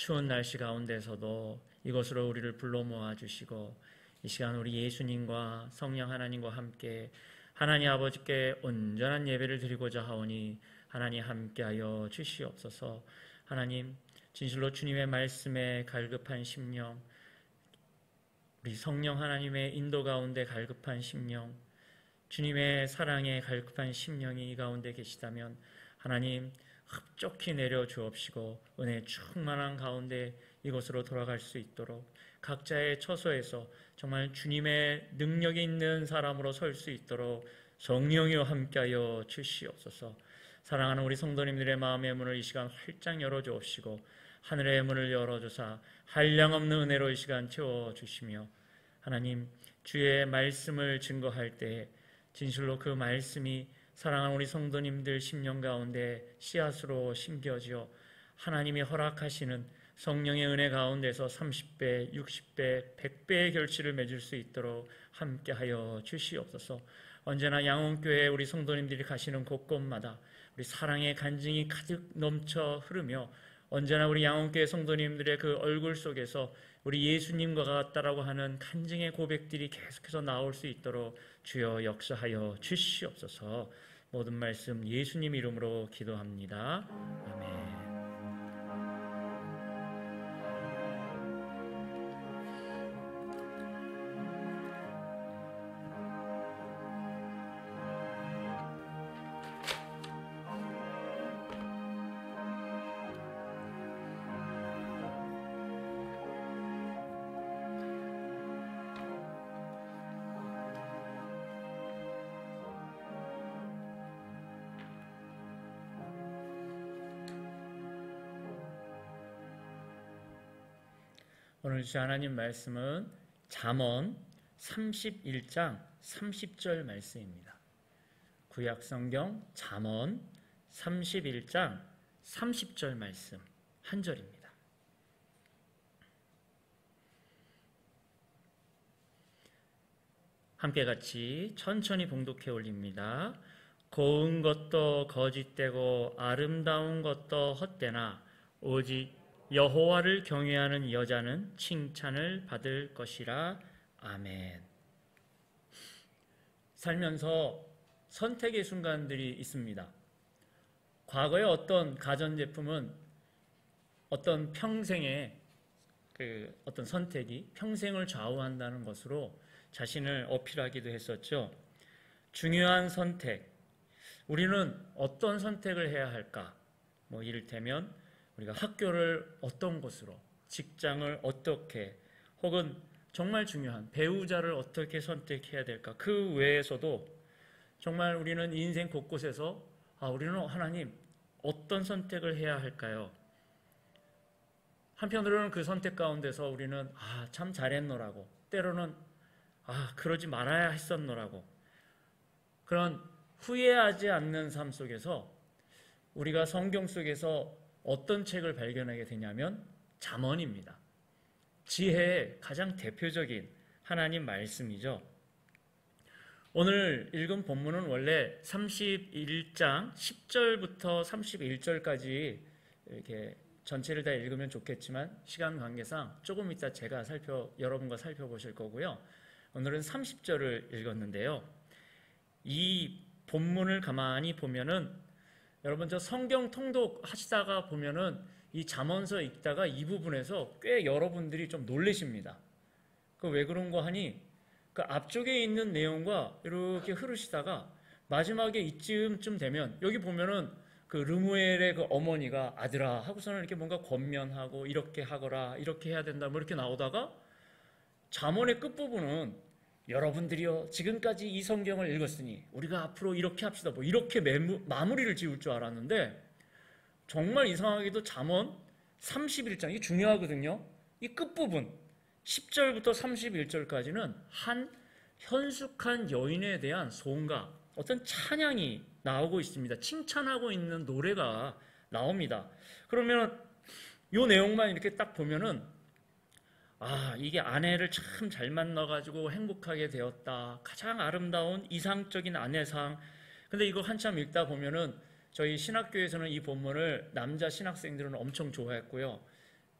추운 날씨 가운데서도 이곳으로 우리를 불러 모아주시고 이 시간 우리 예수님과 성령 하나님과 함께 하나님 아버지께 온전한 예배를 드리고자 하오니 하나님 함께하여 주시옵소서. 하나님 진실로 주님의 말씀에 갈급한 심령, 우리 성령 하나님의 인도 가운데 갈급한 심령, 주님의 사랑에 갈급한 심령이 이 가운데 계시다면 하나님 흡족히 내려 주옵시고 은혜 충만한 가운데 이곳으로 돌아갈 수 있도록 각자의 처소에서 정말 주님의 능력이 있는 사람으로 설 수 있도록 성령이여 함께하여 주시옵소서. 사랑하는 우리 성도님들의 마음의 문을 이 시간 활짝 열어주옵시고 하늘의 문을 열어주사 한량없는 은혜로 이 시간 채워주시며 하나님 주의 말씀을 증거할 때 진실로 그 말씀이 사랑하는 우리 성도님들 심령 가운데 씨앗으로 심겨지어 하나님이 허락하시는 성령의 은혜 가운데서 30배, 60배, 100배의 결실을 맺을 수 있도록 함께하여 주시옵소서. 언제나 양원교회에 우리 성도님들이 가시는 곳곳마다 우리 사랑의 간증이 가득 넘쳐 흐르며 언제나 우리 양원교회 성도님들의 그 얼굴 속에서 우리 예수님과 같다라고 하는 간증의 고백들이 계속해서 나올 수 있도록 주여 역사하여 주시옵소서. 모든 말씀 예수님 이름으로 기도합니다. 아멘. 오늘 주신 하나님 말씀은 잠언 31장 30절 말씀입니다. 구약성경 잠언 31장 30절 말씀 한 절입니다. 함께 같이 천천히 봉독해 올립니다. 고운 것도 거짓되고 아름다운 것도 헛되나 오직 여호와를 경외하는 여자는 칭찬을 받을 것이라. 아멘. 살면서 선택의 순간들이 있습니다. 과거의 어떤 가전제품은 어떤 평생의 어떤 선택이 평생을 좌우한다는 것으로 자신을 어필하기도 했었죠. 중요한 선택, 우리는 어떤 선택을 해야 할까? 이를테면 우리가 학교를 어떤 곳으로, 직장을 어떻게, 혹은 정말 중요한 배우자를 어떻게 선택해야 될까? 그 외에서도 정말 우리는 인생 곳곳에서 우리는 하나님 어떤 선택을 해야 할까요? 한편으로는 그 선택 가운데서 우리는 참 잘했노라고, 때로는 그러지 말아야 했었노라고, 그런 후회하지 않는 삶 속에서 우리가 성경 속에서 어떤 책을 발견하게 되냐면 잠언입니다. 지혜의 가장 대표적인 하나님 말씀이죠. 오늘 읽은 본문은 원래 31장 10절부터 31절까지 이렇게 전체를 다 읽으면 좋겠지만 시간 관계상 조금 이따 제가 여러분과 살펴보실 거고요. 오늘은 30절을 읽었는데요. 이 본문을 가만히 보면은 여러분 저 성경 통독 하시다가 보면은 이 잠언서 읽다가 이 부분에서 꽤 여러분들이 좀 놀라십니다. 그 왜 그런 거 하니 그 앞쪽에 있는 내용과 이렇게 흐르시다가 마지막에 이쯤 되면 여기 보면은 그 르무엘의 그 어머니가 아들아 하고서는 이렇게 뭔가 권면하고 이렇게 하거라 이렇게 해야 된다 이렇게 나오다가 잠언의 끝부분은 여러분들이요 지금까지 이 성경을 읽었으니 우리가 앞으로 이렇게 합시다 이렇게 마무리를 지을 줄 알았는데 정말 이상하게도 잠언 31장 이게 중요하거든요. 이 끝부분 10절부터 31절까지는 한 현숙한 여인에 대한 송가, 어떤 찬양이 나오고 있습니다. 칭찬하고 있는 노래가 나옵니다. 그러면 이 내용만 이렇게 딱 보면은 이게 아내를 참 잘 만나가지고 행복하게 되었다. 가장 아름다운 이상적인 아내상. 근데 이거 한참 읽다 보면은 저희 신학교에서는 이 본문을 남자 신학생들은 엄청 좋아했고요.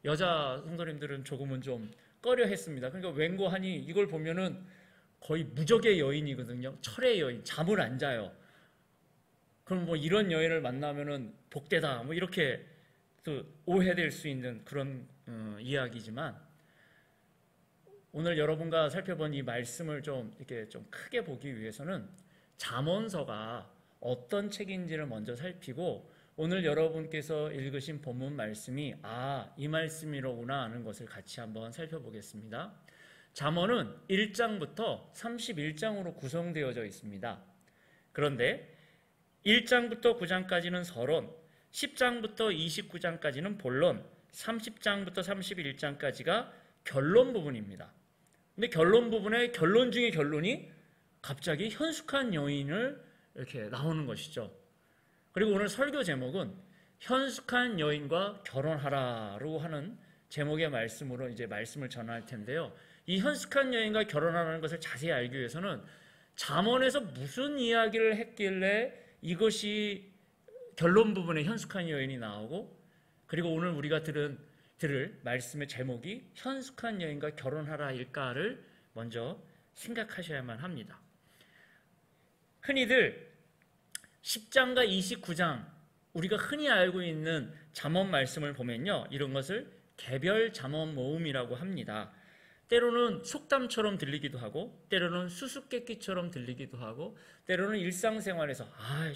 여자 성도님들은 조금은 좀 꺼려 했습니다. 그러니까 웬고하니 이걸 보면은 거의 무적의 여인이거든요. 철의 여인, 잠을 안 자요. 그럼 뭐 이런 여인을 만나면은 복되다, 뭐 이렇게 또 오해될 수 있는 그런 이야기지만, 오늘 여러분과 살펴본 이 말씀을 좀 이렇게 좀 크게 보기 위해서는 잠언서가 어떤 책인지를 먼저 살피고, 오늘 여러분께서 읽으신 본문 말씀이 이 말씀이로구나 하는 것을 같이 한번 살펴보겠습니다. 잠언은 1장부터 31장으로 구성되어져 있습니다. 그런데 1장부터 9장까지는 서론, 10장부터 29장까지는 본론, 30장부터 31장까지가 결론 부분입니다. 근데 결론 부분의 결론 중의 결론이 갑자기 현숙한 여인을 이렇게 나오는 것이죠. 그리고 오늘 설교 제목은 현숙한 여인과 결혼하라로 하는 제목의 말씀으로 이제 말씀을 전할 텐데요. 이 현숙한 여인과 결혼하라는 것을 자세히 알기 위해서는 잠언에서 무슨 이야기를 했길래 이것이 결론 부분에 현숙한 여인이 나오고, 그리고 오늘 우리가 들을 말씀의 제목이 현숙한 여인과 결혼하라일까를 먼저 생각하셔야만 합니다. 흔히들 10장과 29장, 우리가 흔히 알고 있는 잠언 말씀을 보면요, 이런 것을 개별 잠언 모음이라고 합니다. 때로는 속담처럼 들리기도 하고, 때로는 수수께끼처럼 들리기도 하고, 때로는 일상생활에서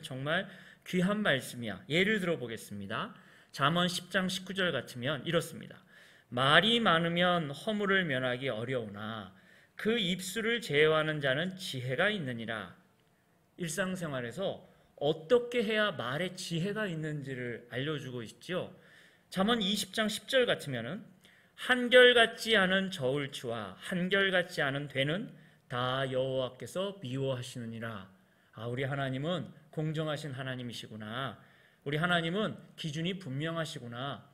정말 귀한 말씀이야. 예를 들어보겠습니다. 잠언 10장 19절 같으면 이렇습니다. 말이 많으면 허물을 면하기 어려우나 그 입술을 제어하는 자는 지혜가 있느니라. 일상생활에서 어떻게 해야 말에 지혜가 있는지를 알려주고 있죠. 잠언 20장 10절 같으면 한결같지 않은 저울추와 한결같지 않은 되는 다 여호와께서 미워하시느니라. 우리 하나님은 공정하신 하나님이시구나. 우리 하나님은 기준이 분명하시구나.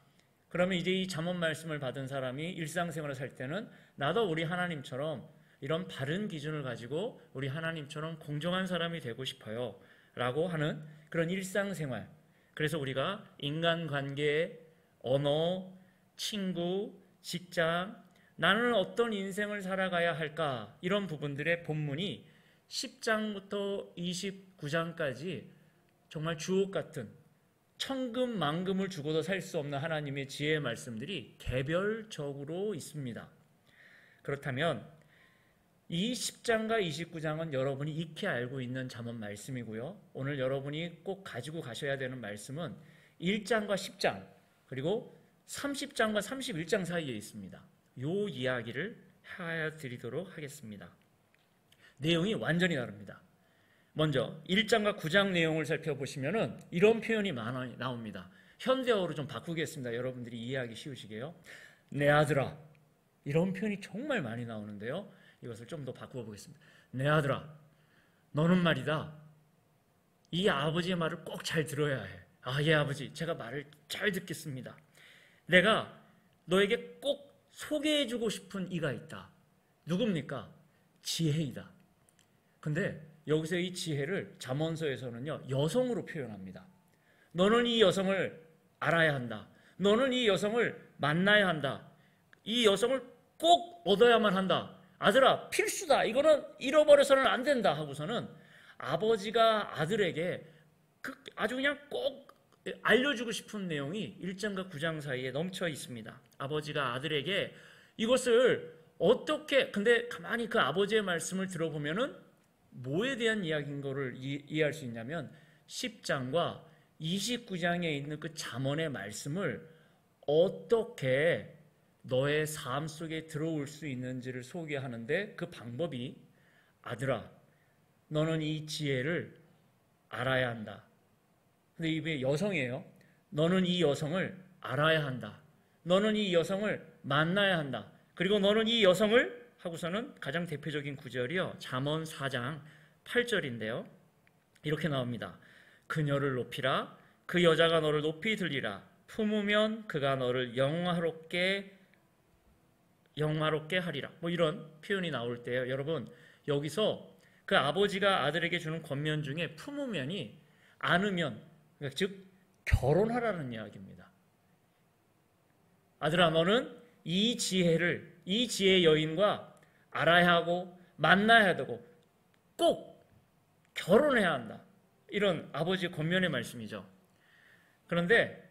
그러면 이제 이 잠언 말씀을 받은 사람이 일상생활을 살 때는 나도 우리 하나님처럼 이런 바른 기준을 가지고 우리 하나님처럼 공정한 사람이 되고 싶어요 라고 하는 그런 일상생활. 그래서 우리가 인간관계, 언어, 친구, 직장, 나는 어떤 인생을 살아가야 할까, 이런 부분들의 본문이 10장부터 29장까지 정말 주옥 같은 천금만금을 주고도 살 수 없는 하나님의 지혜의 말씀들이 개별적으로 있습니다. 그렇다면 이 10장과 29장은 여러분이 익히 알고 있는 잠언 말씀이고요. 오늘 여러분이 꼭 가지고 가셔야 되는 말씀은 1장과 10장 그리고 30장과 31장 사이에 있습니다. 이 이야기를 해드리도록 하겠습니다. 내용이 완전히 다릅니다. 먼저 1장과 9장 내용을 살펴보시면 이런 표현이 많이 나옵니다. 현대어로 좀 바꾸겠습니다. 여러분들이 이해하기 쉬우시게요. 내 아들아, 이런 표현이 정말 많이 나오는데요. 이것을 좀 더 바꾸어보겠습니다. 내 아들아, 너는 말이다, 이 아버지의 말을 꼭 잘 들어야 해. 예 아버지, 제가 말을 잘 듣겠습니다. 내가 너에게 꼭 소개해주고 싶은 이가 있다. 누굽니까? 지혜이다. 근데 여기서 이 지혜를 잠언서에서는요, 여성으로 표현합니다. 너는 이 여성을 알아야 한다. 너는 이 여성을 만나야 한다. 이 여성을 꼭 얻어야만 한다. 아들아, 필수다. 이거는 잃어버려서는 안 된다 하고서는 아버지가 아들에게 아주 그냥 꼭 알려주고 싶은 내용이 1장과 9장 사이에 넘쳐 있습니다. 아버지가 아들에게 이것을 어떻게, 근데 가만히 그 아버지의 말씀을 들어보면은 뭐에 대한 이야기인 거를 이해할 수 있냐면 10장과 29장에 있는 그 잠언의 말씀을 어떻게 너의 삶 속에 들어올 수 있는지를 소개하는데, 그 방법이 아들아, 너는 이 지혜를 알아야 한다. 근데 이게 여성이에요. 너는 이 여성을 알아야 한다. 너는 이 여성을 만나야 한다. 그리고 너는 이 여성을 하고서는 가장 대표적인 구절이요, 잠언 4장 8절인데요. 이렇게 나옵니다. 그녀를 높이라. 그 여자가 너를 높이 들리라. 품으면 그가 너를 영화롭게 하리라. 뭐 이런 표현이 나올 때요, 여러분, 여기서 그 아버지가 아들에게 주는 권면 중에 품으면이 안으면, 즉 결혼하라는 이야기입니다. 아들아, 너는 이 지혜의 여인과 알아야 하고 만나야 되고 꼭 결혼해야 한다. 이런 아버지의 권면의 말씀이죠. 그런데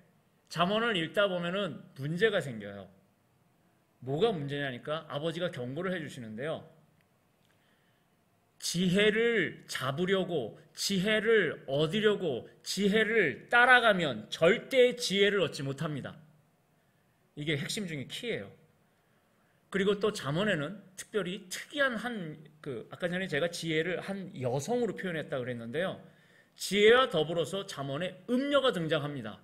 잠언을 읽다 보면은 문제가 생겨요. 뭐가 문제냐니까 아버지가 경고를 해주시는데요. 지혜를 잡으려고, 지혜를 얻으려고, 지혜를 따라가면 절대 지혜를 얻지 못합니다. 이게 핵심 중에 키예요. 그리고 또 잠언에는 특별히 특이한 아까 전에 제가 지혜를 한 여성으로 표현했다고 그랬는데요. 지혜와 더불어서 잠언에 음녀가 등장합니다.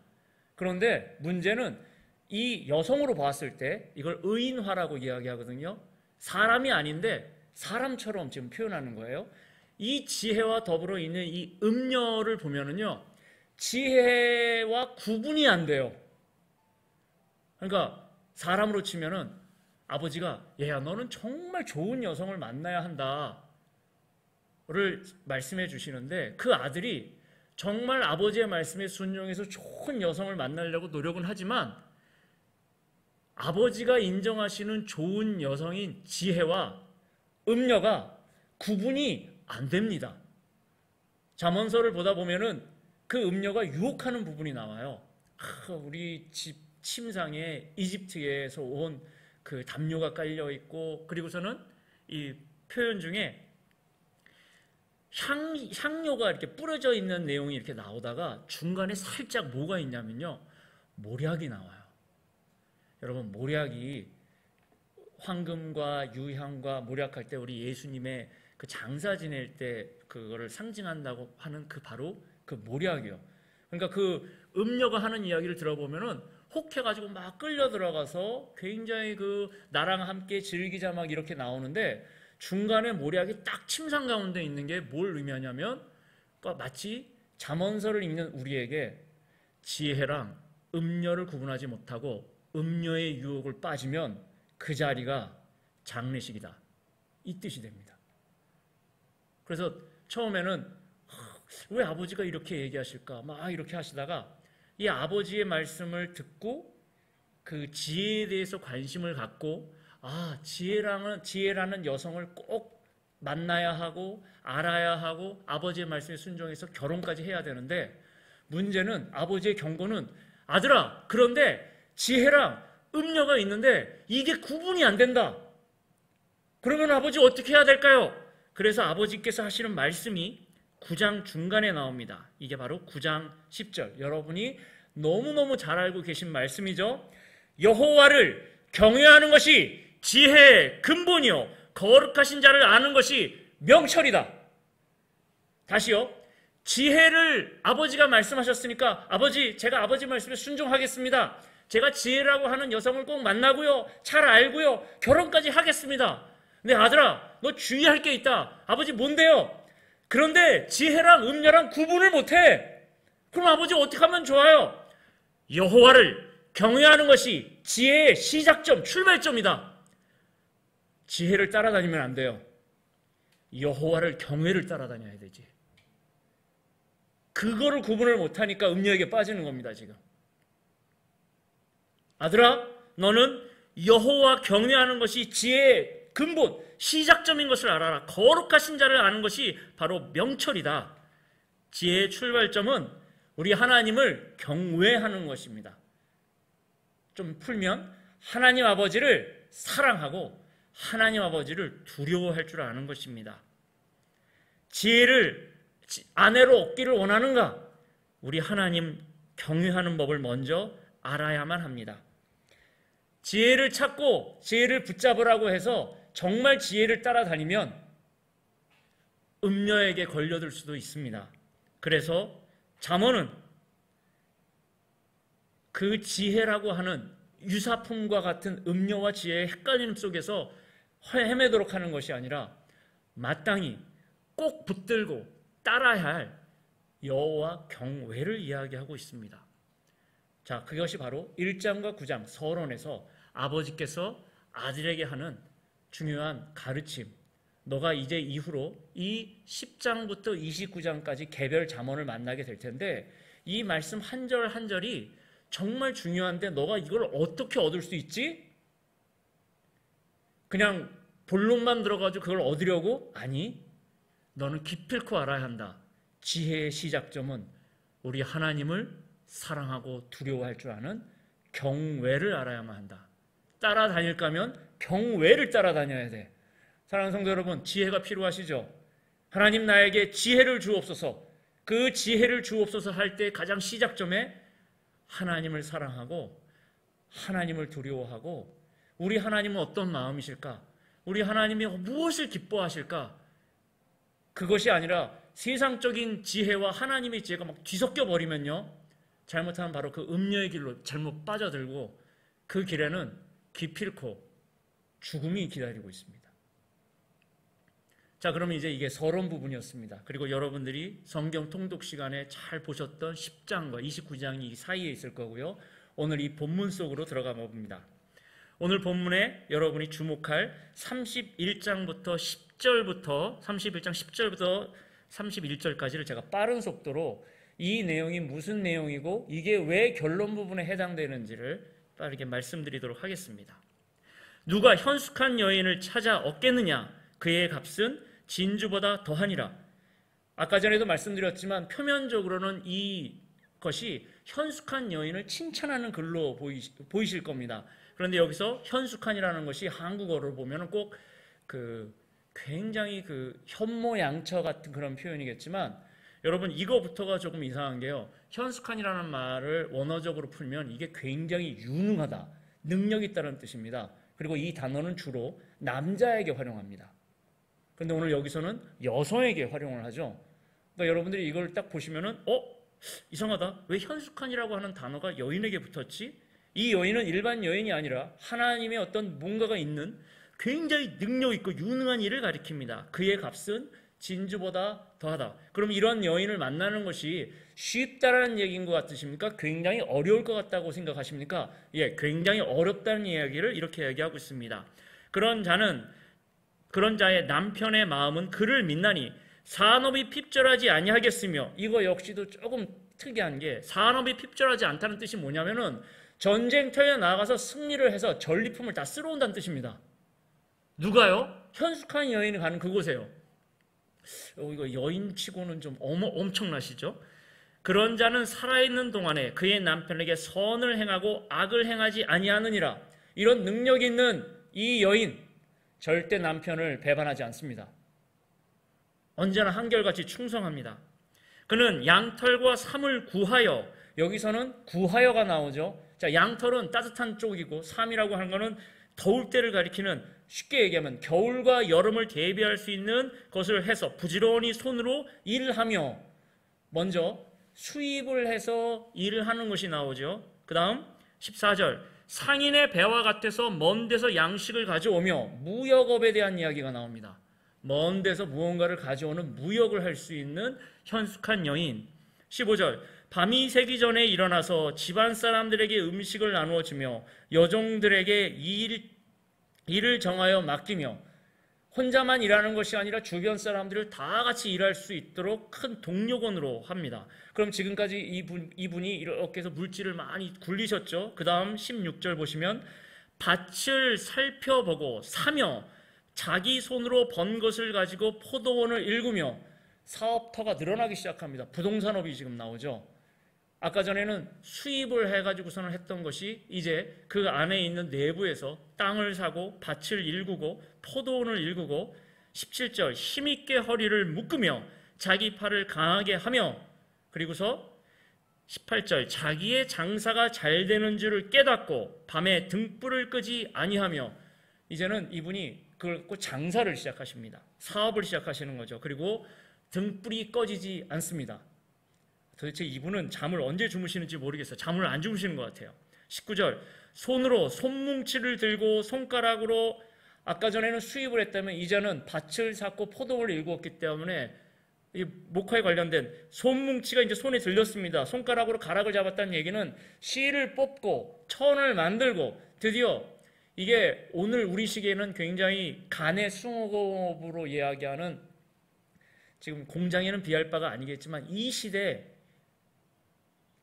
그런데 문제는 이 여성으로 봤을 때 이걸 의인화라고 이야기하거든요. 사람이 아닌데 사람처럼 지금 표현하는 거예요. 이 지혜와 더불어 있는 이 음녀를 보면은요, 지혜와 구분이 안 돼요. 그러니까 사람으로 치면은 아버지가 얘야 너는 정말 좋은 여성을 만나야 한다를 말씀해 주시는데 그 아들이 정말 아버지의 말씀에 순종해서 좋은 여성을 만나려고 노력은 하지만 아버지가 인정하시는 좋은 여성인 지혜와 음녀가 구분이 안 됩니다. 잠언서를 보다 보면은 그 음녀가 유혹하는 부분이 나와요. 우리 집 침상에 이집트에서 온 그 담요가 깔려 있고, 그리고서는 이 표현 중에 향료가 이렇게 뿌려져 있는 내용이 이렇게 나오다가 중간에 살짝 뭐가 있냐면요, 모략이 나와요. 여러분, 모략이 황금과 유향과 모략할 때 우리 예수님의 그 장사 지낼 때 그거를 상징한다고 하는 바로 그 모략이요. 그러니까 그 음녀가 하는 이야기를 들어보면은 혹해가지고 막 끌려 들어가서 굉장히 나랑 함께 즐기자 막 이렇게 나오는데 중간에 모략이 딱 침상 가운데 있는 게 뭘 의미하냐면 마치 잠언서를 읽는 우리에게 지혜랑 음녀를 구분하지 못하고 음녀의 유혹을 빠지면 그 자리가 장례식이다, 이 뜻이 됩니다. 그래서 처음에는 왜 아버지가 이렇게 얘기하실까 막 이렇게 하시다가 이 아버지의 말씀을 듣고 그 지혜에 대해서 관심을 갖고 지혜라는 여성을 꼭 만나야 하고 알아야 하고 아버지의 말씀에 순종해서 결혼까지 해야 되는데 문제는 아버지의 경고는 아들아, 그런데 지혜랑 음녀가 있는데 이게 구분이 안 된다. 그러면 아버지 어떻게 해야 될까요? 그래서 아버지께서 하시는 말씀이 9장 중간에 나옵니다. 이게 바로 9장 10절. 여러분이 너무너무 잘 알고 계신 말씀이죠. 여호와를 경외하는 것이 지혜의 근본이요 거룩하신 자를 아는 것이 명철이다. 다시요. 지혜를 아버지가 말씀하셨으니까 아버지, 제가 아버지 말씀에 순종하겠습니다. 제가 지혜라고 하는 여성을 꼭 만나고요, 잘 알고요, 결혼까지 하겠습니다. 근데 아들아, 너 주의할 게 있다. 아버지, 뭔데요? 그런데 지혜랑 음녀랑 구분을 못해. 그럼 아버지 어떻게 하면 좋아요? 여호와를 경외하는 것이 지혜의 시작점, 출발점이다. 지혜를 따라다니면 안 돼요. 여호와를 경외를 따라다녀야 되지. 그거를 구분을 못하니까 음녀에게 빠지는 겁니다, 지금. 아들아, 너는 여호와 경외하는 것이 지혜의 근본, 시작점인 것을 알아라. 거룩하신 자를 아는 것이 바로 명철이다. 지혜의 출발점은 우리 하나님을 경외하는 것입니다. 좀 풀면 하나님 아버지를 사랑하고 하나님 아버지를 두려워할 줄 아는 것입니다. 지혜를 아내로 얻기를 원하는가? 우리 하나님 경외하는 법을 먼저 알아야만 합니다. 지혜를 찾고 지혜를 붙잡으라고 해서 정말 지혜를 따라다니면 음녀에게 걸려들 수도 있습니다. 그래서 잠언은 그 지혜라고 하는 유사품과 같은 음녀와 지혜의 헷갈림 속에서 헤매도록 하는 것이 아니라 마땅히 꼭 붙들고 따라야 할 여호와 경외를 이야기하고 있습니다. 자, 그것이 바로 1장과 9장 서론에서 아버지께서 아들에게 하는 중요한 가르침, 너가 이제 이후로 이 10장부터 29장까지 개별 잠언을 만나게 될 텐데 이 말씀 한 절 한 절이 정말 중요한데 너가 이걸 어떻게 얻을 수 있지? 그냥 본론만 들어가지고 그걸 얻으려고? 아니, 너는 기필코 알아야 한다. 지혜의 시작점은 우리 하나님을 사랑하고 두려워할 줄 아는 경외를 알아야만 한다. 따라다닐 거면 경외를 따라다녀야 돼. 사랑하는 성도 여러분, 지혜가 필요하시죠? 하나님 나에게 지혜를 주옵소서. 그 지혜를 주옵소서 할 때 가장 시작점에 하나님을 사랑하고 하나님을 두려워하고 우리 하나님은 어떤 마음이실까? 우리 하나님이 무엇을 기뻐하실까? 그것이 아니라 세상적인 지혜와 하나님의 지혜가 막 뒤섞여 버리면요, 잘못하면 바로 그 음녀의 길로 잘못 빠져들고 그 길에는 기필코 죽음이 기다리고 있습니다. 자, 그러면 이제 이게 서론 부분이었습니다. 그리고 여러분들이 성경 통독 시간에 잘 보셨던 10장과 29장이 이 사이에 있을 거고요. 오늘 이 본문 속으로 들어가 봅니다. 오늘 본문에 여러분이 주목할 31장부터 10절부터 31장 10절부터 31절까지를 제가 빠른 속도로 이 내용이 무슨 내용이고 이게 왜 결론 부분에 해당되는지를 빠르게 말씀드리도록 하겠습니다. 누가 현숙한 여인을 찾아 얻겠느냐? 그의 값은 진주보다 더하니라. 아까 전에도 말씀드렸지만 표면적으로는 이것이 현숙한 여인을 칭찬하는 글로 보이실 겁니다. 그런데 여기서 현숙한이라는 것이 한국어로 보면 꼭 굉장히 현모양처 같은 그런 표현이겠지만 여러분 이거부터가 조금 이상한 게요. 현숙한이라는 말을 원어적으로 풀면 이게 굉장히 유능하다, 능력 있다는 뜻입니다. 그리고 이 단어는 주로 남자에게 활용합니다. 그런데 오늘 여기서는 여성에게 활용을 하죠. 그러니까 여러분들이 이걸 딱 보시면은 이상하다. 왜 현숙한이라고 하는 단어가 여인에게 붙었지? 이 여인은 일반 여인이 아니라 하나님의 어떤 뭔가가 있는 굉장히 능력 있고 유능한 일을 가리킵니다. 그의 값은 진주보다 더하다. 그럼 이런 여인을 만나는 것이 쉽다라는 얘기인 것 같으십니까? 굉장히 어려울 것 같다고 생각하십니까? 예, 굉장히 어렵다는 이야기를 이렇게 얘기하고 있습니다. 그런 자의 남편의 마음은 그를 믿나니 산업이 핍절하지 아니하겠으며, 이거 역시도 조금 특이한 게 산업이 핍절하지 않다는 뜻이 뭐냐면은 전쟁터에 나가서 승리를 해서 전리품을 다 쓸어온다는 뜻입니다. 누가요? 현숙한 여인이 가는 그곳에요. 이거 여인치고는 좀 엄청나시죠? 그런 자는 살아있는 동안에 그의 남편에게 선을 행하고 악을 행하지 아니하느니라. 이런 능력 있는 이 여인 절대 남편을 배반하지 않습니다. 언제나 한결같이 충성합니다. 그는 양털과 삼을 구하여, 여기서는 구하여가 나오죠. 자, 양털은 따뜻한 쪽이고 삼이라고 하는 것은 더울 때를 가리키는, 쉽게 얘기하면 겨울과 여름을 대비할 수 있는 것을 해서 부지런히 손으로 일하며, 먼저 수입을 해서 일을 하는 것이 나오죠. 그 다음 14절, 상인의 배와 같아서 먼 데서 양식을 가져오며, 무역업에 대한 이야기가 나옵니다. 먼 데서 무언가를 가져오는 무역을 할 수 있는 현숙한 여인. 15절, 밤이 새기 전에 일어나서 집안 사람들에게 음식을 나누어 주며 여종들에게 일을 정하여 맡기며, 혼자만 일하는 것이 아니라 주변 사람들을 다 같이 일할 수 있도록 큰 동력원으로 합니다. 그럼 지금까지 이분이 이렇게 해서 물질을 많이 굴리셨죠. 그 다음 16절 보시면 밭을 살펴보고 사며 자기 손으로 번 것을 가지고 포도원을 일구며, 사업터가 늘어나기 시작합니다. 부동산업이 지금 나오죠. 아까 전에는 수입을 해가지고서는 했던 것이 이제 그 안에 있는 내부에서 땅을 사고 밭을 일구고 포도원을 일구고, 17절, 힘있게 허리를 묶으며 자기 팔을 강하게 하며, 그리고서 18절, 자기의 장사가 잘 되는 줄을 깨닫고 밤에 등불을 끄지 아니하며, 이제는 이분이 그걸 꼭 장사를 시작하십니다. 사업을 시작하시는 거죠. 그리고 등불이 꺼지지 않습니다. 도대체 이분은 잠을 언제 주무시는지 모르겠어요. 잠을 안 주무시는 것 같아요. 19절, 손으로 손뭉치를 들고 손가락으로, 아까 전에는 수입을 했다면 이제는 밭을 샀고 포도를 일구었기 때문에 이 목화에 관련된 손뭉치가 이제 손에 들렸습니다. 손가락으로 가락을 잡았다는 얘기는 실을 뽑고 천을 만들고, 드디어 이게 오늘 우리 시기에는 굉장히 간의 숭업으로 이야기하는, 지금 공장에는 비할 바가 아니겠지만 이 시대에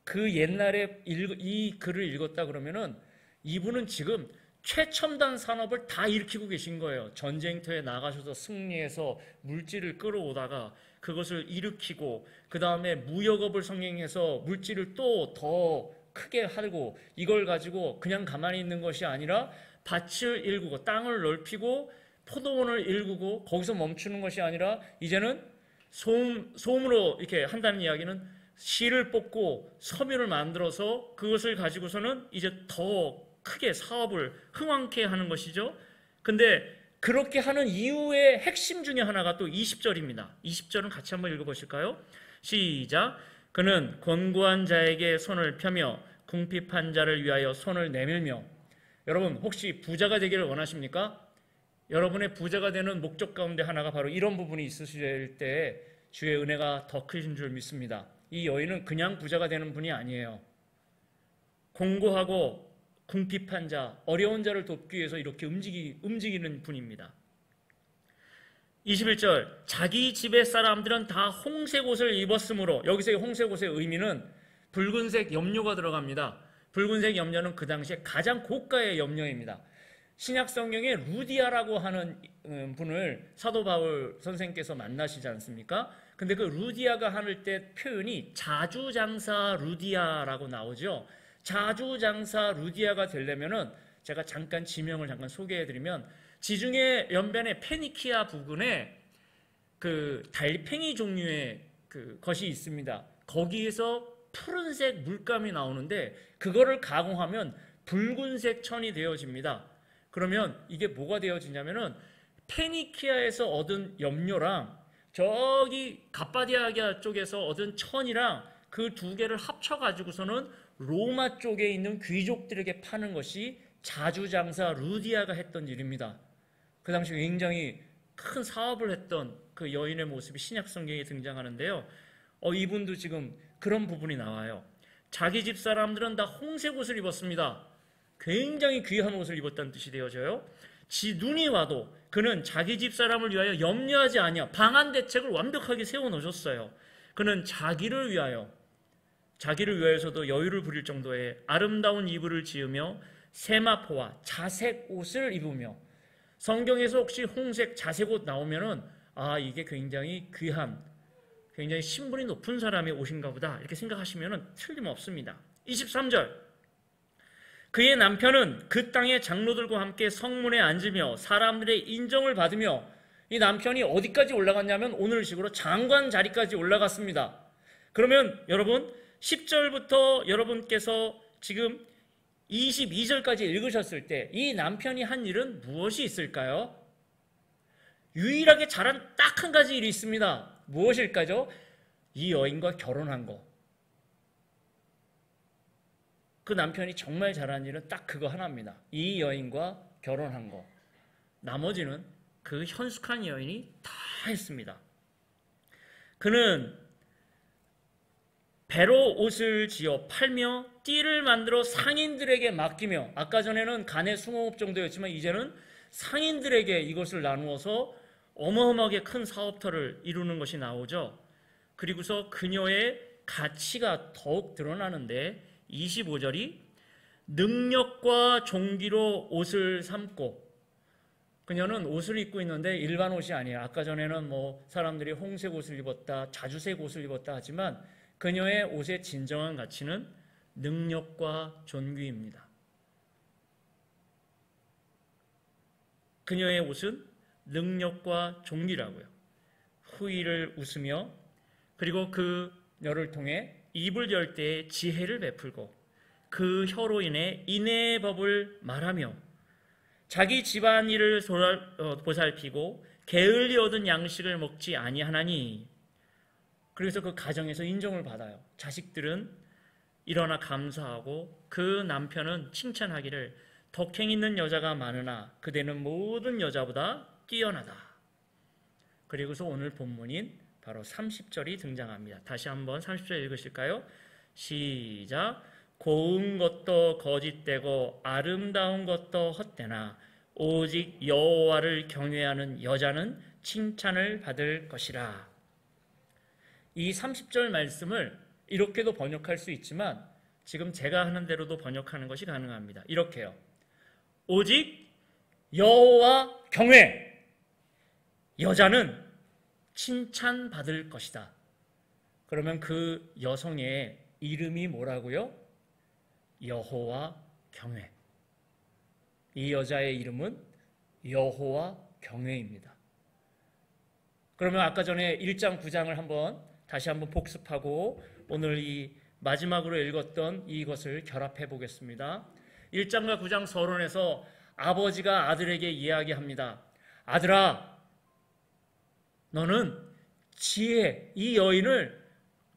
그 옛날에 이 글을 읽었다 그러면은 이분은 지금 최첨단 산업을 다 일으키고 계신 거예요. 전쟁터에 나가셔서 승리해서 물질을 끌어오다가 그것을 일으키고 그 다음에 무역업을 성행해서 물질을 또 더 크게 하고 이걸 가지고 그냥 가만히 있는 것이 아니라 밭을 일구고 땅을 넓히고 포도원을 일구고 거기서 멈추는 것이 아니라 이제는 소음으로 이렇게 한다는 이야기는 실을 뽑고 섬유를 만들어서 그것을 가지고서는 이제 더 크게 사업을 흥왕케 하는 것이죠. 근데 그렇게 하는 이유의 핵심 중에 하나가 또 20절입니다. 20절은 같이 한번 읽어보실까요? 시작. 그는 권고한 자에게 손을 펴며 궁핍한 자를 위하여 손을 내밀며. 여러분 혹시 부자가 되기를 원하십니까? 여러분의 부자가 되는 목적 가운데 하나가 바로 이런 부분이 있으실 때 주의 은혜가 더 크신 줄 믿습니다. 이 여인은 그냥 부자가 되는 분이 아니에요. 공고하고 궁핍한 자, 어려운 자를 돕기 위해서 이렇게 움직이는 분입니다. 21절, 자기 집의 사람들은 다 홍색 옷을 입었으므로, 여기서의 홍색 옷의 의미는 붉은색 염료가 들어갑니다. 붉은색 염료는 그 당시에 가장 고가의 염료입니다. 신약 성경에 루디아라고 하는 분을 사도 바울 선생께서 만나시지 않습니까? 근데 그 루디아가 하는 때 표현이 자주장사 루디아라고 나오죠. 자주장사 루디아가 되려면은 제가 잠깐 지명을 잠깐 소개해드리면 지중해 연변의 페니키아 부근에 그 달팽이 종류의 그 것이 있습니다. 거기에서 푸른색 물감이 나오는데 그거를 가공하면 붉은색 천이 되어집니다. 그러면 이게 뭐가 되어지냐면은 페니키아에서 얻은 염료랑 저기 갑바디아기아 쪽에서 얻은 천이랑 그 두 개를 합쳐가지고서는 로마 쪽에 있는 귀족들에게 파는 것이 자주장사 루디아가 했던 일입니다. 그 당시 굉장히 큰 사업을 했던 그 여인의 모습이 신약 성경에 등장하는데요. 이분도 지금 그런 부분이 나와요. 자기 집 사람들은 다 홍색 옷을 입었습니다. 굉장히 귀한 옷을 입었다는 뜻이 되어져요. 눈이 와도 그는 자기 집 사람을 위하여 염려하지 아니하 방한 대책을 완벽하게 세워놓으셨어요. 그는 자기를 위하여서도 여유를 부릴 정도의 아름다운 이불을 지으며 세마포와 자색 옷을 입으며. 성경에서 혹시 홍색 자색 옷 나오면은 이게 굉장히 귀한, 굉장히 신분이 높은 사람의 옷인가 보다 이렇게 생각하시면은 틀림없습니다. 23절, 그의 남편은 그 땅의 장로들과 함께 성문에 앉으며 사람들의 인정을 받으며. 이 남편이 어디까지 올라갔냐면 오늘식으로 장관 자리까지 올라갔습니다. 그러면 여러분 10절부터 여러분께서 지금 22절까지 읽으셨을 때 이 남편이 한 일은 무엇이 있을까요? 유일하게 잘한 딱 한 가지 일이 있습니다. 무엇일까요? 이 여인과 결혼한 거. 그 남편이 정말 잘한 일은 딱 그거 하나입니다. 이 여인과 결혼한 거. 나머지는 그 현숙한 여인이 다 했습니다. 그는 배로 옷을 지어 팔며 띠를 만들어 상인들에게 맡기며. 아까 전에는 간의 숭어업 정도였지만 이제는 상인들에게 이것을 나누어서 어마어마하게 큰 사업터를 이루는 것이 나오죠. 그리고서 그녀의 가치가 더욱 드러나는데 25절이 능력과 종기로 옷을 삼고. 그녀는 옷을 입고 있는데 일반 옷이 아니에요. 아까 전에는 사람들이 홍색 옷을 입었다, 자주색 옷을 입었다 하지만 그녀의 옷의 진정한 가치는 능력과 존귀입니다. 그녀의 옷은 능력과 존귀라고요. 후일을 웃으며 그리고 그녀를 통해 입을 열 때에 지혜를 베풀고 그 혀로 인해 인애의 법을 말하며 자기 집안일을 보살피고 게을리 얻은 양식을 먹지 아니하나니. 그래서 그 가정에서 인정을 받아요. 자식들은 일어나 감사하고 그 남편은 칭찬하기를 덕행 있는 여자가 많으나 그대는 모든 여자보다 뛰어나다. 그리고서 오늘 본문인 바로 30절이 등장합니다. 다시 한번 30절 읽으실까요? 시작. 고운 것도 거짓되고 아름다운 것도 헛되나 오직 여호와를 경외하는 여자는 칭찬을 받을 것이라. 이 30절 말씀을 이렇게도 번역할 수 있지만 지금 제가 하는 대로도 번역하는 것이 가능합니다. 이렇게요. 오직 여호와 경외, 여자는 칭찬받을 것이다. 그러면 그 여성의 이름이 뭐라고요? 여호와 경외. 이 여자의 이름은 여호와 경외입니다. 그러면 아까 전에 1장 9장을 다시 한번 복습하고 오늘 이 마지막으로 읽었던 이것을 결합해 보겠습니다. 1장과 9장 서론에서 아버지가 아들에게 이야기합니다. 아들아, 너는 지혜, 이 여인을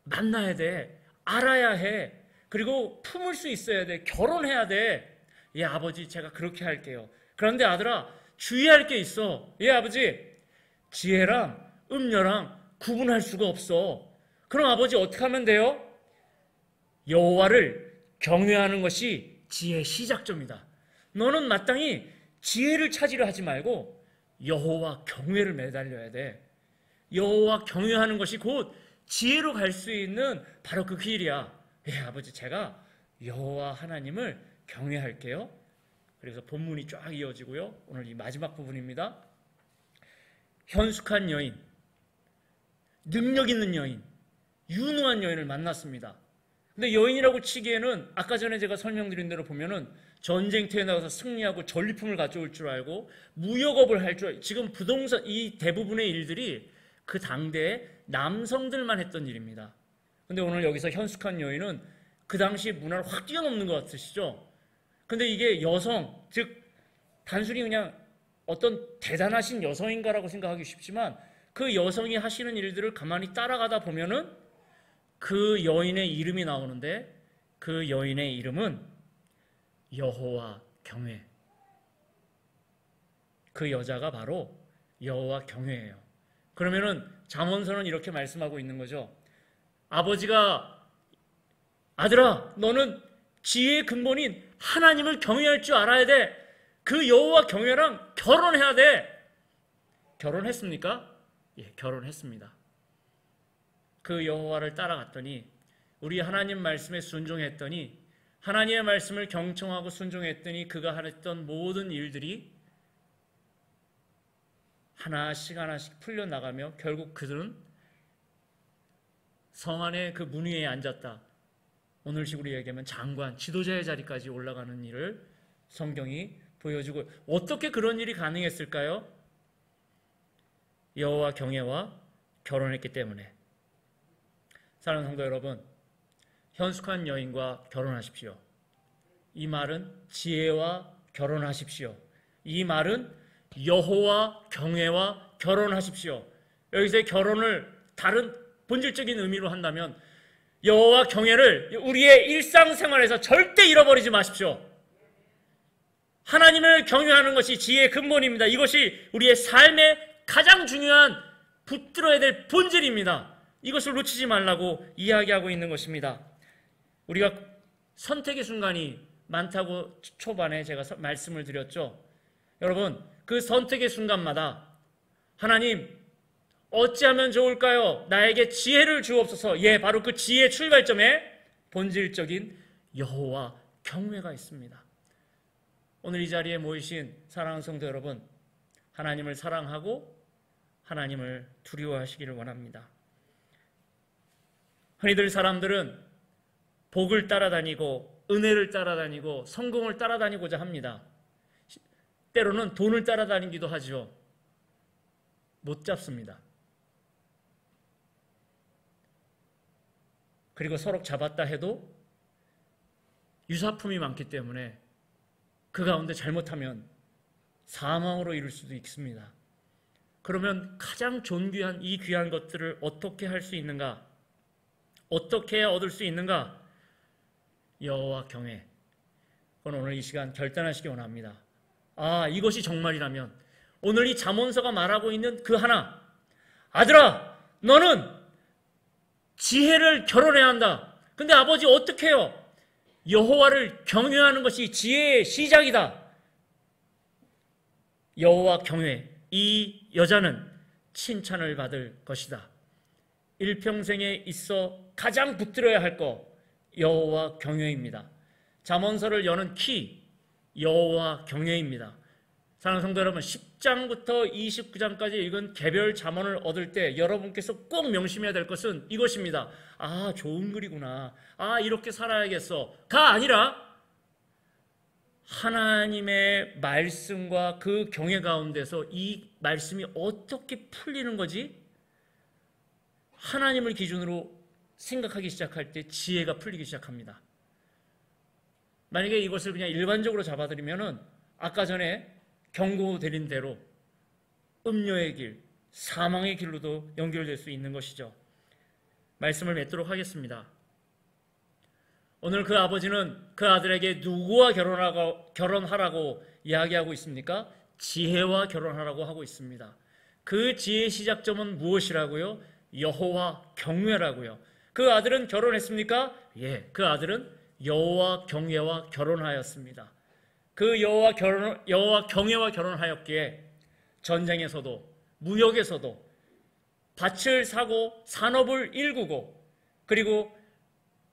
만나야 돼. 알아야 해. 그리고 품을 수 있어야 돼. 결혼해야 돼. 예, 아버지, 제가 그렇게 할게요. 그런데 아들아, 주의할 게 있어. 예, 아버지, 지혜랑 음녀랑 구분할 수가 없어. 그럼 아버지 어떻게 하면 돼요? 여호와를 경외하는 것이 지혜의 시작점이다. 너는 마땅히 지혜를 찾으려 하지 말고 여호와 경외를 매달려야 돼. 여호와 경외하는 것이 곧 지혜로 갈 수 있는 바로 그 길이야. 예, 아버지, 제가 여호와 하나님을 경외할게요. 그래서 본문이 쫙 이어지고요. 오늘 이 마지막 부분입니다. 현숙한 여인, 능력 있는 여인, 유능한 여인을 만났습니다. 근데 여인이라고 치기에는 아까 전에 제가 설명드린 대로 보면은 전쟁터에 나가서 승리하고 전리품을 가져올 줄 알고 무역업을 할 줄 알고, 지금 부동산, 이 대부분의 일들이 그 당대에 남성들만 했던 일입니다. 근데 오늘 여기서 현숙한 여인은 그 당시 문화를 확 뛰어넘는 것 같으시죠? 근데 이게 여성, 즉 단순히 그냥 어떤 대단하신 여성인가라고 생각하기 쉽지만 그 여성이 하시는 일들을 가만히 따라가다 보면은 그 여인의 이름이 나오는데 그 여인의 이름은 여호와 경외. 그 여자가 바로 여호와 경외예요. 그러면은 잠언서는 이렇게 말씀하고 있는 거죠. 아버지가 아들아, 너는 지혜의 근본인 하나님을 경외할 줄 알아야 돼. 그 여호와 경외랑 결혼해야 돼. 결혼했습니까? 예, 결혼했습니다. 그 여호와를 따라갔더니, 우리 하나님 말씀에 순종했더니, 하나님의 말씀을 경청하고 순종했더니 그가 했던 모든 일들이 하나씩 하나씩 풀려나가며 결국 그들은 성 안에 그 문 위에 앉았다. 오늘식으로 얘기하면 장관, 지도자의 자리까지 올라가는 일을 성경이 보여주고, 어떻게 그런 일이 가능했을까요? 여호와 경외와 결혼했기 때문에. 사랑하는 성도 여러분, 현숙한 여인과 결혼하십시오. 이 말은 지혜와 결혼하십시오. 이 말은 여호와 경외와 결혼하십시오. 여기서의 결혼을 다른 본질적인 의미로 한다면 여호와 경외를 우리의 일상생활에서 절대 잃어버리지 마십시오. 하나님을 경외하는 것이 지혜의 근본입니다. 이것이 우리의 삶의 가장 중요한 붙들어야 될 본질입니다. 이것을 놓치지 말라고 이야기하고 있는 것입니다. 우리가 선택의 순간이 많다고 초반에 제가 말씀을 드렸죠. 여러분, 그 선택의 순간마다 하나님 어찌하면 좋을까요? 나에게 지혜를 주옵소서. 예, 바로 그 지혜의 출발점에 본질적인 여호와 경외가 있습니다. 오늘 이 자리에 모이신 사랑하는 성도 여러분, 하나님을 사랑하고 하나님을 두려워하시기를 원합니다. 흔히들 사람들은 복을 따라다니고 은혜를 따라다니고 성공을 따라다니고자 합니다. 때로는 돈을 따라다니기도 하죠. 못 잡습니다. 그리고 서로 잡았다 해도 유사품이 많기 때문에 그 가운데 잘못하면 사망으로 이를 수도 있습니다. 그러면 가장 존귀한 이 귀한 것들을 어떻게 할 수 있는가? 어떻게 해야 얻을 수 있는가? 여호와 경외. 그건 오늘 이 시간 결단하시기 원합니다. 아, 이것이 정말이라면 오늘 이 잠언서가 말하고 있는 그 하나, 아들아, 너는 지혜를 결혼해야 한다. 근데 아버지 어떻게 해요? 여호와를 경외하는 것이 지혜의 시작이다. 여호와 경외, 이 여자는 칭찬을 받을 것이다. 일평생에 있어 가장 붙들어야 할 것, 여호와 경외입니다. 잠언서를 여는 키, 여호와 경외입니다. 사랑하는 성도 여러분, 10장부터 29장까지 읽은 개별 잠언을 얻을 때 여러분께서 꼭 명심해야 될 것은 이것입니다. 아, 좋은 글이구나. 아, 이렇게 살아야겠어가 아니라 하나님의 말씀과 그 경외 가운데서 이 말씀이 어떻게 풀리는 거지? 하나님을 기준으로 생각하기 시작할 때 지혜가 풀리기 시작합니다. 만약에 이것을 그냥 일반적으로 잡아들이면은 아까 전에 경고드린 대로 음료의 길, 사망의 길로도 연결될 수 있는 것이죠. 말씀을 맺도록 하겠습니다. 오늘 그 아버지는 그 아들에게 누구와 결혼하라고 이야기하고 있습니까? 지혜와 결혼하라고 하고 있습니다. 그 지혜의 시작점은 무엇이라고요? 여호와 경외라고요. 그 아들은 결혼했습니까? 예, 그 아들은 여호와 경외와 결혼하였습니다. 그 여호와 경외와 결혼하였기에 전쟁에서도 무역에서도 밭을 사고 산업을 일구고 그리고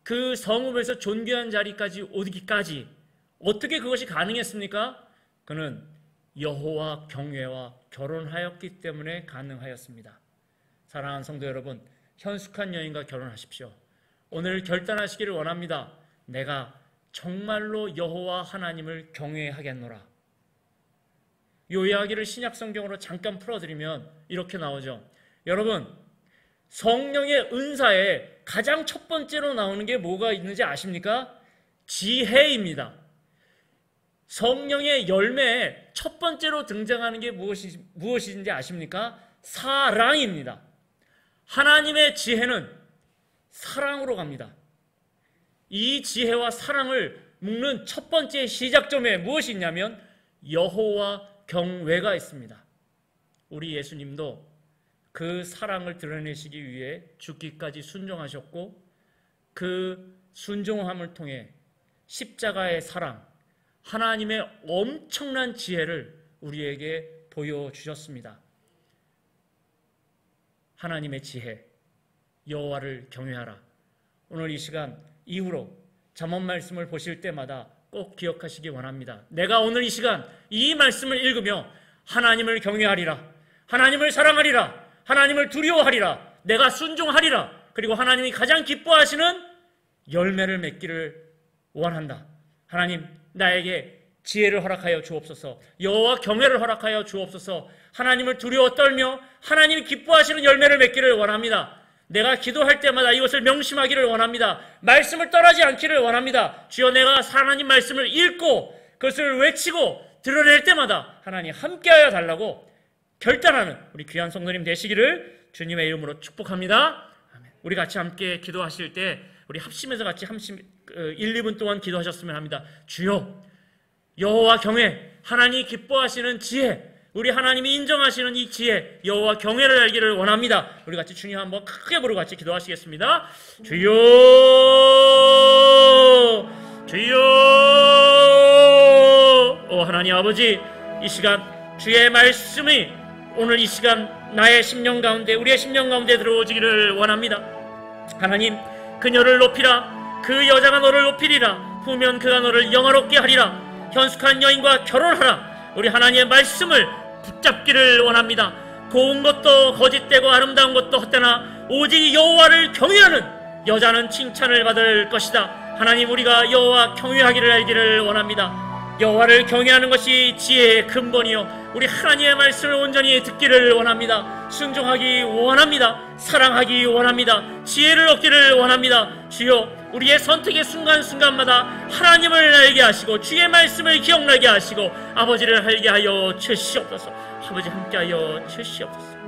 그 성읍에서 존귀한 자리까지 오기까지 어떻게 그것이 가능했습니까? 그는 여호와 경외와 결혼하였기 때문에 가능하였습니다. 사랑하는 성도 여러분, 현숙한 여인과 결혼하십시오. 오늘 결단하시기를 원합니다. 내가 정말로 여호와 하나님을 경외하겠노라. 이 이야기를 신약 성경으로 잠깐 풀어드리면 이렇게 나오죠. 여러분, 성령의 은사에 가장 첫 번째로 나오는 게 뭐가 있는지 아십니까? 지혜입니다. 성령의 열매에 첫 번째로 등장하는 게 무엇인지 아십니까? 사랑입니다. 하나님의 지혜는 사랑으로 갑니다. 이 지혜와 사랑을 묶는 첫 번째 시작점에 무엇이 있냐면 여호와 경외가 있습니다. 우리 예수님도 그 사랑을 드러내시기 위해 죽기까지 순종하셨고 그 순종함을 통해 십자가의 사랑, 하나님의 엄청난 지혜를 우리에게 보여주셨습니다. 하나님의 지혜, 여호와를 경외하라. 오늘 이 시간 이후로 잠언 말씀을 보실 때마다 꼭 기억하시기 원합니다. 내가 오늘 이 시간 이 말씀을 읽으며 하나님을 경외하리라, 하나님을 사랑하리라, 하나님을 두려워하리라, 내가 순종하리라, 그리고 하나님이 가장 기뻐하시는 열매를 맺기를 원한다. 하나님, 나에게 지혜를 허락하여 주옵소서, 여호와 경외를 허락하여 주옵소서, 하나님을 두려워 떨며 하나님이 기뻐하시는 열매를 맺기를 원합니다. 내가 기도할 때마다 이것을 명심하기를 원합니다. 말씀을 떠나지 않기를 원합니다. 주여, 내가 하나님 말씀을 읽고 그것을 외치고 드러낼 때마다 하나님 함께하여 달라고 결단하는 우리 귀한 성도님 되시기를 주님의 이름으로 축복합니다. 아멘. 우리 같이 함께 기도하실 때 우리 합심해서 같이 1, 2분 동안 기도하셨으면 합니다. 주여, 여호와 경외, 하나님이 기뻐하시는 지혜, 우리 하나님이 인정하시는 이 지혜, 여호와 경외를 알기를 원합니다. 우리 같이 주님 한번 크게 부르고 같이 기도하시겠습니다. 주여, 주여. 오 하나님 아버지, 이 시간 주의 말씀이 오늘 이 시간 나의 심령 가운데, 우리의 심령 가운데 들어오기를 원합니다. 하나님, 그녀를 높이라. 그 여자가 너를 높이리라. 후면 그가 너를 영화롭게 하리라. 현숙한 여인과 결혼하라. 우리 하나님의 말씀을 붙잡기를 원합니다. 고운 것도 거짓되고 아름다운 것도 헛되나 오직 여호와를 경외하는 여자는 칭찬을 받을 것이다. 하나님, 우리가 여호와 경외하기를 알기를 원합니다. 여호와를 경외하는 것이 지혜의 근본이요, 우리 하나님의 말씀을 온전히 듣기를 원합니다. 순종하기 원합니다. 사랑하기 원합니다. 지혜를 얻기를 원합니다. 주여, 우리의 선택의 순간순간마다 하나님을 알게 하시고 주의 말씀을 기억나게 하시고 아버지를 알게 하여 주시옵소서. 아버지 함께하여 주시옵소서.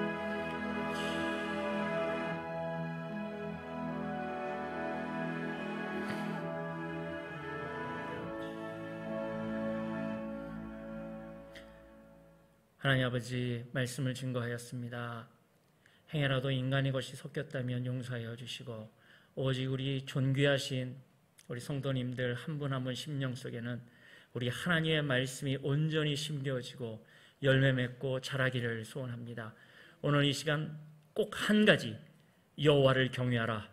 하나님 아버지, 말씀을 증거하였습니다. 행여라도 인간의 것이 섞였다면 용서하여 주시고 오직 우리 존귀하신 우리 성도님들 한 분 한 분 심령 속에는 우리 하나님의 말씀이 온전히 심겨지고 열매 맺고 자라기를 소원합니다. 오늘 이 시간 꼭 한 가지 여호와를 경외하라.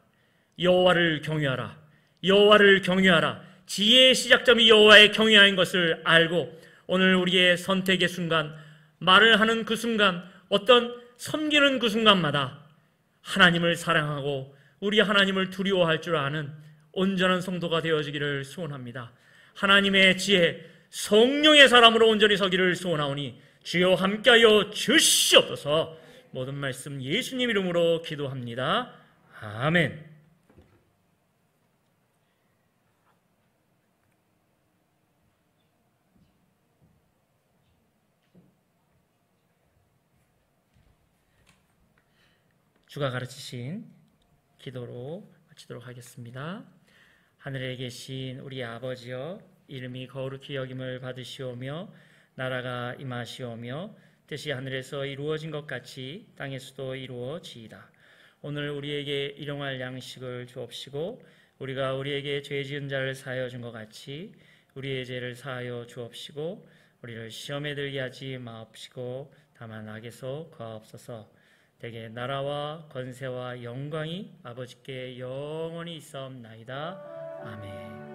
여호와를 경외하라. 여호와를 경외하라. 지혜의 시작점이 여호와의 경외하는 것을 알고 오늘 우리의 선택의 순간, 말을 하는 그 순간, 어떤 섬기는 그 순간마다 하나님을 사랑하고 우리 하나님을 두려워할 줄 아는 온전한 성도가 되어지기를 소원합니다. 하나님의 지혜, 성령의 사람으로 온전히 서기를 소원하오니 주여 함께하여 주시옵소서. 모든 말씀 예수님 이름으로 기도합니다. 아멘. 주가 가르치신 기도로 마치도록 하겠습니다. 하늘에 계신 우리 아버지여, 이름이 거룩히 여김을 받으시오며 나라가 임하시오며 뜻이 하늘에서 이루어진 것 같이 땅에서도 이루어지이다. 오늘 우리에게 일용할 양식을 주옵시고 우리가 우리에게 죄 지은 자를 사하여 준 것 같이 우리의 죄를 사하여 주옵시고 우리를 시험에 들게 하지 마옵시고 다만 악에서 구하옵소서. 대개 나라와 권세와 영광이 아버지께 영원히 있사옵나이다. 아멘.